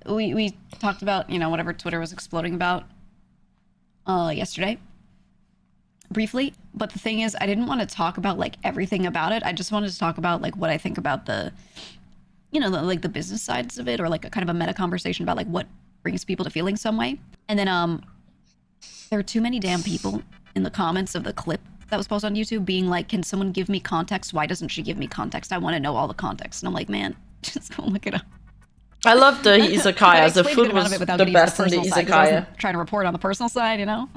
we talked about, you know, whatever Twitter was exploding about yesterday briefly, but the thing is I didn't want to talk about like everything about it. I just wanted to talk about like what I think about the, you know, like the business sides of it, or like a kind of a meta conversation about like what brings people to feeling some way. And then there are too many damn people in the comments of the clip that was posted on YouTube being like, can someone give me context? Why doesn't she give me context? I want to know all the context. And I'm like, man, just go look it up. I love the izakaya. The food was the best in the izakaya. I wasn't trying to report on the personal side, you know?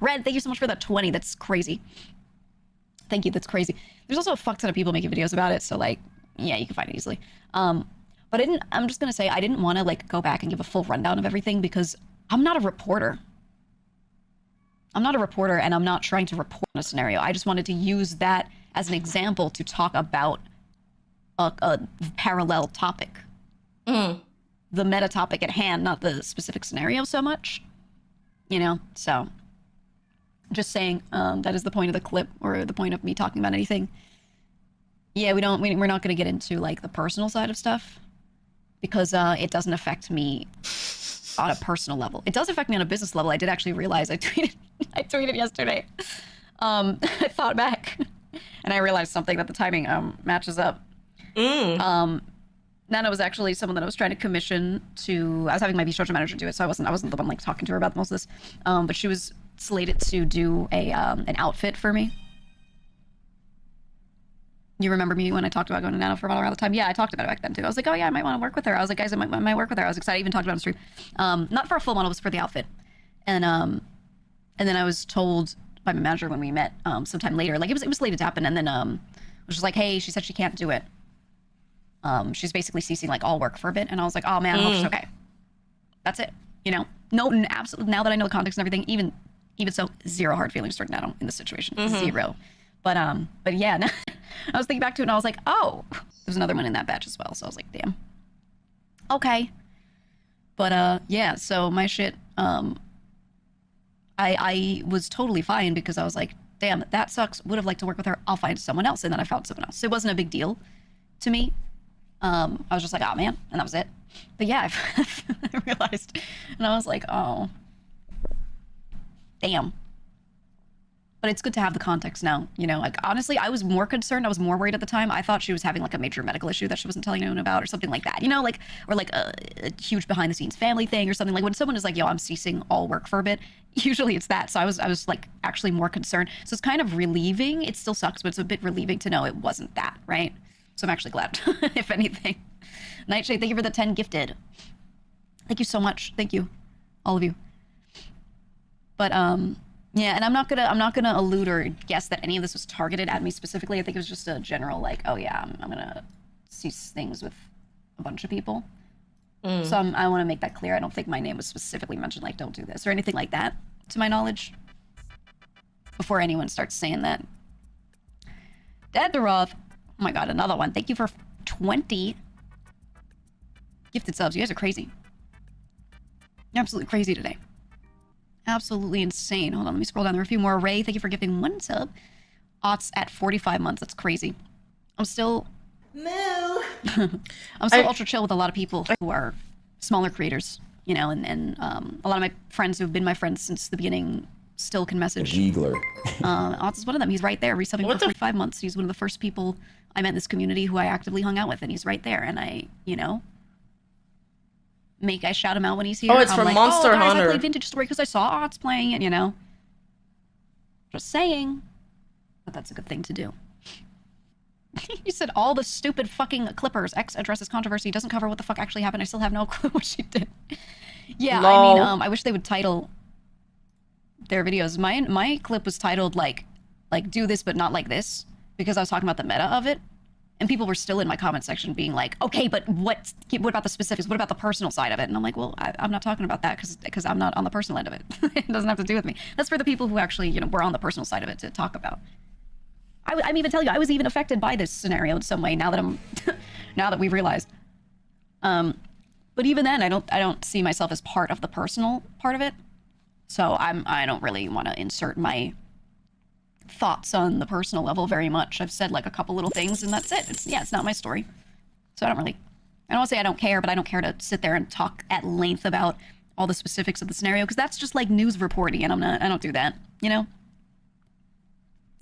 Red, thank you so much for that 20. That's crazy. Thank you, that's crazy. There's also a fuck ton of people making videos about it, so like, yeah, you can find it easily. But I'm just gonna say, I didn't want to like go back and give a full rundown of everything because I'm not a reporter. I'm not a reporter and I'm not trying to report on a scenario. I just wanted to use that as an example to talk about a parallel topic. The meta topic at hand, not the specific scenario so much. You know, so just saying that is the point of the clip, or the point of me talking about anything. Yeah, we're not going to get into like the personal side of stuff because it doesn't affect me on a personal level. It does affect me on a business level. I did actually realize I tweeted yesterday. I thought back and I realized something, that the timing matches up. Nana was actually someone that I was trying to commission to. I was having my V-Structure manager do it, so I wasn't the one like talking to her about most of this. But she was slated to do a an outfit for me. You remember me when I talked about going to Nana for around the time? Yeah, I talked about it back then too. I was like, oh yeah, I might want to work with her. I was like, guys, I might work with her. I was excited. I even talked about it on stream. Not for a full model, it was for the outfit. And then I was told by my manager when we met sometime later, like it was slated to happen. And then was just like, hey, she said she can't do it. She's basically ceasing like all work for a bit, and I was like, oh man, I hope she's okay. That's it, you know. No, absolutely. Now that I know the context and everything, even so, zero hard feelings toward Nano in this situation, zero. But yeah, I was thinking back to it, and I was like, oh, there's another one in that batch as well. So I was like, damn. Okay. But yeah, so my shit, I was totally fine because I was like, damn, that sucks. Would have liked to work with her. I'll find someone else, and then I found someone else. It wasn't a big deal to me. I was just like, oh man, and that was it. But yeah, I realized, and I was like, oh, damn. But it's good to have the context now, you know. Like honestly, I was more concerned. I was more worried at the time. I thought she was having like a major medical issue that she wasn't telling anyone about, or something like that, you know, like, or like a huge behind the scenes family thing or something. Like when someone is like, yo, I'm ceasing all work for a bit, usually it's that. So I was like actually more concerned. So it's kind of relieving. It still sucks, but it's a bit relieving to know it wasn't that, right? So I'm actually glad, if anything. Nightshade, thank you for the 10 gifted. Thank you so much. Thank you, all of you. But yeah, and I'm not gonna allude or guess that any of this was targeted at me specifically. I think it was just a general like, oh yeah, I'm gonna cease things with a bunch of people. So I want to make that clear. I don't think my name was specifically mentioned, like don't do this or anything like that, to my knowledge. Before anyone starts saying that. Daddaroth. Oh my god, another one. Thank you for 20 gifted subs. You guys are crazy. You're absolutely crazy today. Absolutely insane. Hold on, let me scroll down. There are a few more. Ray, thank you for gifting 1 sub. Otts at 45 months. That's crazy. I'm still... Moo! I'm still ultra chill with a lot of people who are smaller creators, you know, and a lot of my friends who've been my friends since the beginning still can message. Geegler. Otts is one of them. He's right there, resubbing for 45 months. He's one of the first people I met in this community who I actively hung out with, and he's right there. And I, you know, I shout him out when he's here. Oh, it's from like, Monster guys, Hunter. I played Vintage Story because I saw Otts playing it, you know. Just saying. But that's a good thing to do. You said all the stupid fucking clippers. X addresses controversy. Doesn't cover what the fuck actually happened. I still have no clue what she did. Yeah, Lol. I mean, I wish they would title their videos. My clip was titled like do this but not like this, because I was talking about the meta of it, and people were still in my comment section being like, okay, but what about the specifics? What about the personal side of it? And I'm like, well, I'm not talking about that because I'm not on the personal end of it. It doesn't have to do with me. That's for the people who actually, you know, were on the personal side of it to talk about. I'm even telling you, I was even affected by this scenario in some way. Now that now that we've realized. But even then, I don't see myself as part of the personal part of it. So I don't really want to insert my thoughts on the personal level very much. I've said like a couple little things and that's it. It's not my story. So I don't really I don't want to say I don't care, but I don't care to sit there and talk at length about all the specifics of the scenario, because that's just like news reporting, and I don't do that, you know?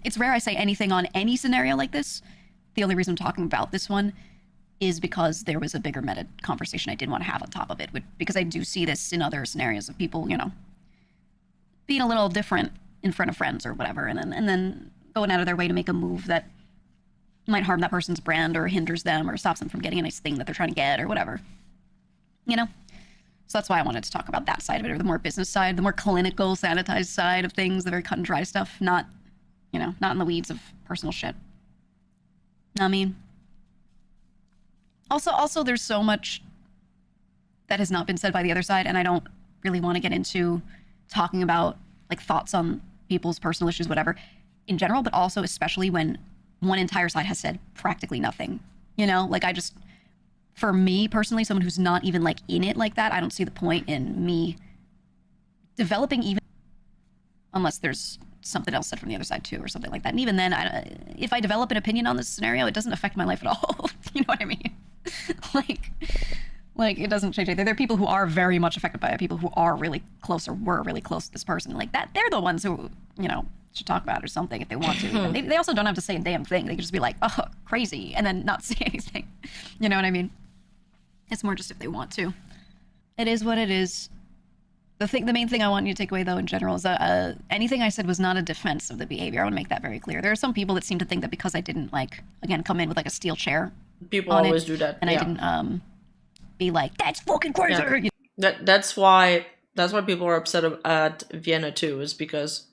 It's rare I say anything on any scenario like this. The only reason I'm talking about this one is because there was a bigger meta conversation I did want to have on top of it, because I do see this in other scenarios of people, you know, being a little different in front of friends or whatever, and then going out of their way to make a move that might harm that person's brand or hinders them or stops them from getting a nice thing that they're trying to get or whatever, you know? So that's why I wanted to talk about that side of it, or the more business side, the more clinical, sanitized side of things, the very cut and dry stuff, not, you know, not in the weeds of personal shit. I mean, also there's so much that has not been said by the other side, and I don't really want to get into talking about like thoughts on people's personal issues, whatever, in general, but also especially when one entire side has said practically nothing, you know? Like, for me personally, someone who's not even like in it like that, I don't see the point in me developing, even unless there's something else said from the other side too or something like that. And even then, if I develop an opinion on this scenario, it doesn't affect my life at all. You know what I mean? like it doesn't change anything. There are people who are very much affected by it, people who are really close or were really close to this person like that. They're the ones who, you know, should talk about it or something if they want to. And they also don't have to say a damn thing. They can just be like, oh, crazy, and then not say anything. You know what I mean? It's more just if they want to. It is what it is. The main thing I want you to take away, though, in general, is that anything I said was not a defense of the behavior. I want to make that very clear. There are some people that seem to think that because I didn't, like, again, come in with, like, a steel chair. People always do that. And I didn't be like, that's fucking crazy. Yeah. That's why people are upset at Vienna, too, is because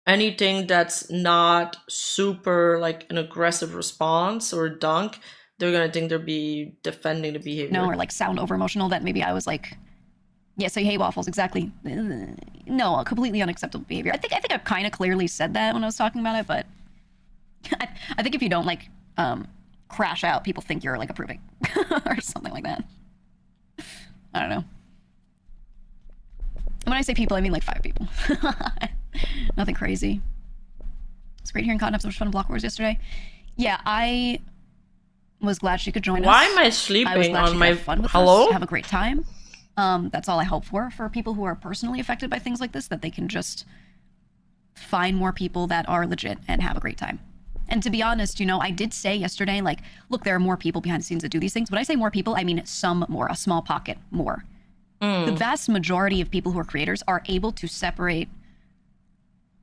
anything that's not super, like, an aggressive response or a dunk, they're going to think they're be defending the behavior. No, or, like, sound over-emotional, that maybe I was like... Yeah, so you hate waffles, exactly. No, completely unacceptable behavior. I think I kind of clearly said that when I was talking about it, but I think if you don't, like, crash out, people think you're, like, approving or something like that. I don't know. When I say people, I mean, like, 5 people. Nothing crazy. It's great hearing Cotton have so much fun in Block Wars yesterday. Yeah, I was glad she could join us. Why am I sleeping I was glad on she my... had fun with Hello? us, have a great time. That's all I hope for people who are personally affected by things like this, that they can just find more people that are legit and have a great time. And to be honest, you know, I did say yesterday, like, look, there are more people behind the scenes that do these things. When I say more people, I mean some more, a small pocket more. The vast majority of people who are creators are able to separate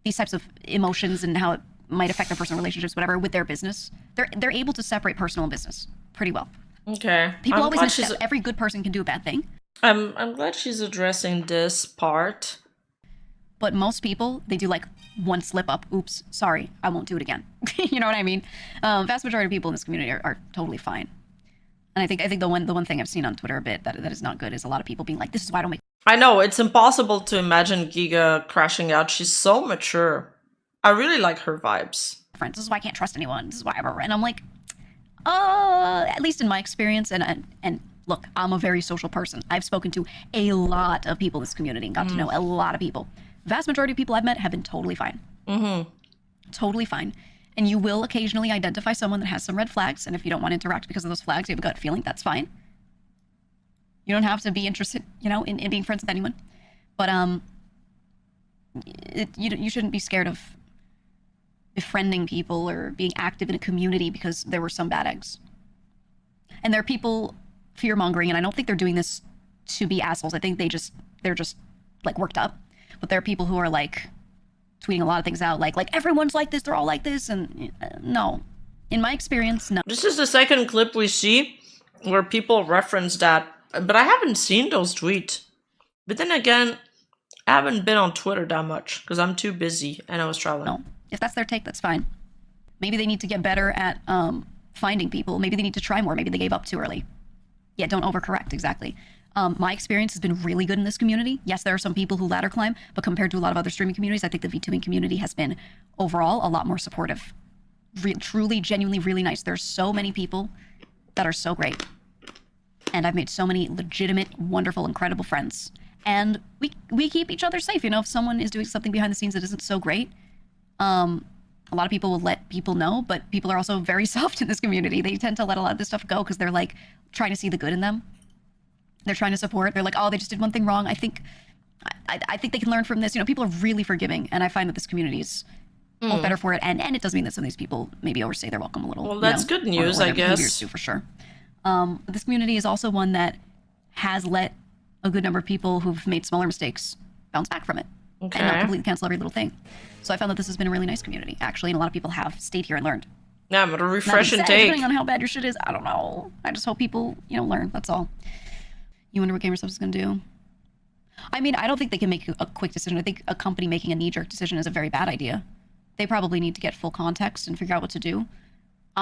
these types of emotions and how it might affect their personal relationships, whatever, with their business. They're able to separate personal and business pretty well. Okay. People always miss that every good person can do a bad thing. I'm glad she's addressing this part. But most people, they do like one slip up. Oops, sorry, I won't do it again. You know what I mean? Vast majority of people in this community are totally fine. And I think the one thing I've seen on Twitter a bit that is not good is a lot of people being like, this is why I don't make... I know, it's impossible to imagine Geega crashing out. She's so mature. I really like her vibes. Friends, this is why I can't trust anyone. This is why I ever... And I'm like, at least in my experience, and look, I'm a very social person. I've spoken to a lot of people in this community and got to know a lot of people. Vast majority of people I've met have been totally fine. Totally fine. And you will occasionally identify someone that has some red flags, and if you don't want to interact because of those flags, you have a gut feeling, that's fine. You don't have to be interested, you know, in being friends with anyone. But you shouldn't be scared of befriending people or being active in a community because there were some bad eggs. And there are people fear-mongering, and I don't think they're doing this to be assholes. I think they're just like worked up. But there are people who are like tweeting a lot of things out, like everyone's like this, they're all like this, and no. In my experience, no. This is the second clip we see where people reference that, but I haven't seen those tweets. But then again, I haven't been on Twitter that much because I'm too busy and I was traveling. No. If that's their take, that's fine. Maybe they need to get better at finding people. Maybe they need to try more. Maybe they gave up too early. Yeah, don't overcorrect, exactly. My experience has been really good in this community. Yes, there are some people who ladder climb, but compared to a lot of other streaming communities, I think the VTubing community has been overall a lot more supportive. Truly, genuinely, really nice. There's so many people that are so great. And I've made so many legitimate, wonderful, incredible friends. And we keep each other safe. You know, if someone is doing something behind the scenes that isn't so great, A lot of people will let people know, but people are also very soft in this community. They tend to let a lot of this stuff go because they're like trying to see the good in them. They're trying to support. They're like, oh, they just did one thing wrong. I think they can learn from this. You know, people are really forgiving, and I find that this community is both better for it. And it does mean that some of these people maybe overstay their welcome a little. Well, that's good news, I guess. Too, for sure. But this community is also one that has let a good number of people who've made smaller mistakes bounce back from it and not completely cancel every little thing. So I found that this has been a really nice community, actually, and a lot of people have stayed here and learned. Yeah, I'm gonna refresh and take. Depending on how bad your shit is, I don't know. I just hope people, learn. That's all. You wonder what GamerSubs is gonna do? I mean, I don't think they can make a quick decision. I think a company making a knee-jerk decision is a very bad idea. They probably need to get full context and figure out what to do.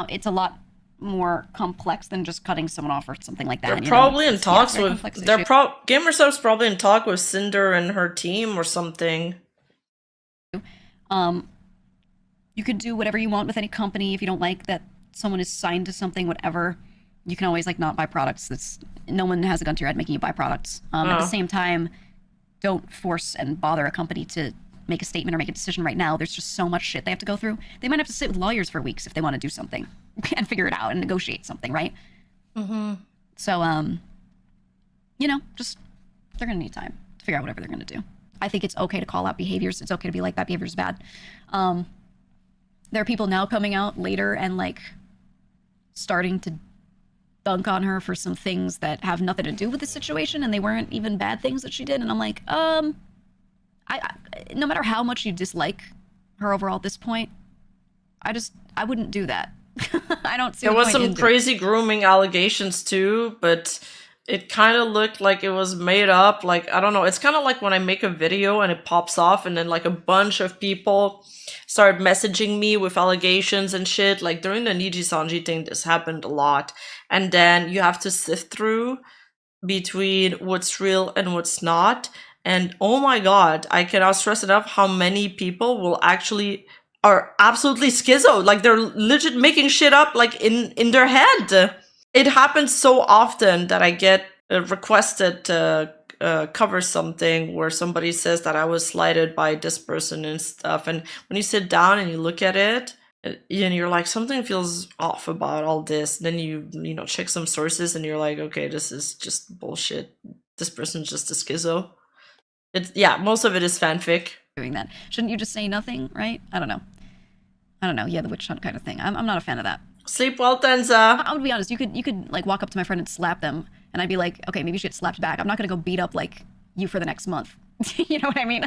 It's a lot more complex than just cutting someone off or something like that. They're probably in talks with. GamerSubs probably in talk with Sinder and her team or something. You could do whatever you want with any company. If you don't like that someone is signed to something, whatever, you can always not buy products. No one has a gun to your head making you buy products. At the same time, don't force and bother a company to make a statement or make a decision right now. There's just so much shit they have to go through. They might have to sit with lawyers for weeks if they want to do something and figure it out and negotiate something, right? So, just they're gonna need time to figure out whatever they're gonna do. I think it's okay to call out behaviors. It's okay to be like, that behavior is bad. There are people now coming out later and starting to dunk on her for some things that have nothing to do with the situation, and they weren't even bad things that she did. And I'm like, no matter how much you dislike her overall at this point, I wouldn't do that. I don't see. There was some crazy grooming allegations too, but it kind of looked like it was made up. I don't know. It's kind of like when I make a video and it pops off, and then a bunch of people start messaging me with allegations and shit. During the Nijisanji thing, this happened a lot. And then you have to sift through between what's real and what's not. And oh my god, I cannot stress enough how many people are absolutely schizo. They're legit making shit up in their head. It happens so often that I get requested to cover something where somebody says that I was slighted by this person and stuff. And when you sit down and you look at it, and you're like, something feels off about all this. Then you check some sources and you're like, okay, this is just bullshit. This person's just a schizo. Most of it is fanfic. Doing that. Shouldn't you just say nothing, right? I don't know. Yeah, the witch hunt kind of thing. I'm not a fan of that. Sleep well, Tenza. I'm gonna be honest. You could walk up to my friend and slap them, and I'd be like, okay, maybe you should get slapped back. I'm not gonna go beat up you for the next month. You know what I mean?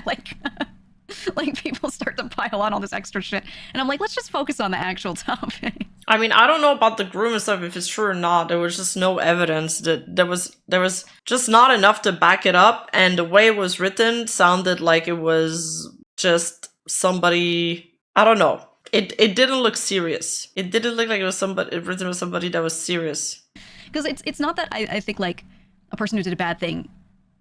People start to pile on all this extra shit, and I'm like, let's just focus on the actual topic. I mean, I don't know about the grooming stuff, if it's true or not. There was just no evidence. That there was just not enough to back it up, and the way it was written sounded like it was just somebody. I don't know. It didn't look serious. It didn't look like it was written with somebody that was serious. Because it's not that I think a person who did a bad thing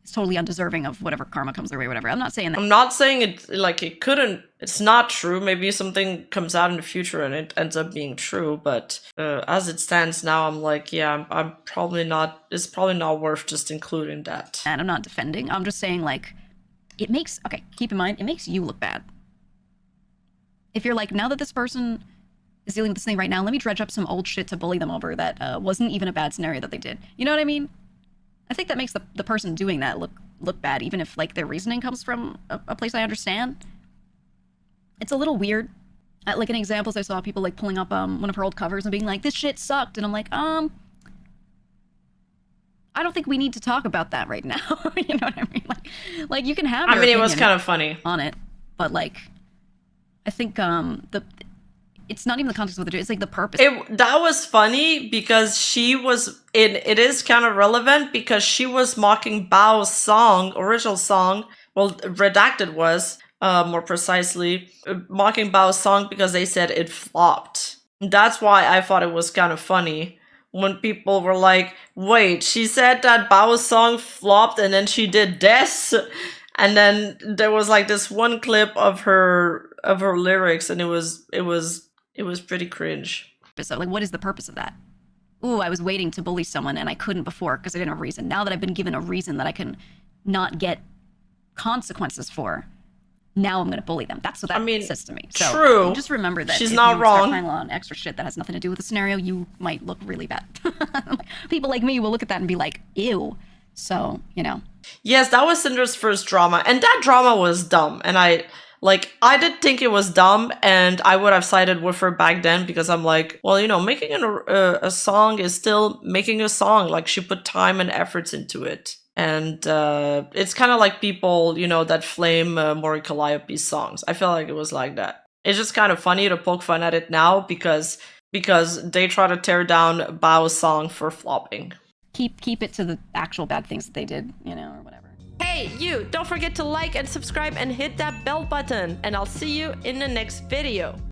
is totally undeserving of whatever karma comes their way, whatever. I'm not saying that. I'm not saying it couldn't. It's not true. Maybe something comes out in the future and it ends up being true. But as it stands now, I'm like, yeah, I'm probably not. It's probably not worth just including that. And I'm not defending. I'm just saying it makes. Okay, keep in mind, it makes you look bad. If you're now that this person is dealing with this thing right now, let me dredge up some old shit to bully them over that wasn't even a bad scenario that they did. You know what I mean? I think that makes the person doing that look bad, even if their reasoning comes from a place I understand. It's a little weird. In examples, I saw people pulling up one of her old covers and being like, this shit sucked. And I'm like, I don't think we need to talk about that right now. You know what I mean? You can have. I mean, it was kind of funny on it, but I think it's not even the context of what they're doing. It's the purpose. That was funny because she was. It is kind of relevant because she was mocking Bao's original song. Well, Redacted was more precisely mocking Bao's song because they said it flopped. That's why I thought it was kind of funny when people were like, "Wait, she said that Bao's song flopped and then she did this." And then there was this one clip of her lyrics, and it was pretty cringe. So what is the purpose of that? Ooh, I was waiting to bully someone and I couldn't before because I didn't have a reason. Now that I've been given a reason that I can not get consequences for, now I'm going to bully them. That's what that says to me. So true. just remember that She's if not you wrong. start piling on extra shit that has nothing to do with the scenario, you might look really bad. People like me will look at that and be like, ew. So, you know. Yes, that was Cinder's first drama, and that drama was dumb. And I did think it was dumb, and I would have sided with her back then because I'm like, well, you know, making a song is still making a song. Like, she put time and efforts into it. And it's kind of like people, you know, that flame Mori Calliope's songs. I feel like it was like that. It's just kind of funny to poke fun at it now because they try to tear down Bao's song for flopping. Keep it to the actual bad things that they did, you know, or whatever. Hey, you! Don't forget to like and subscribe and hit that bell button. And I'll see you in the next video.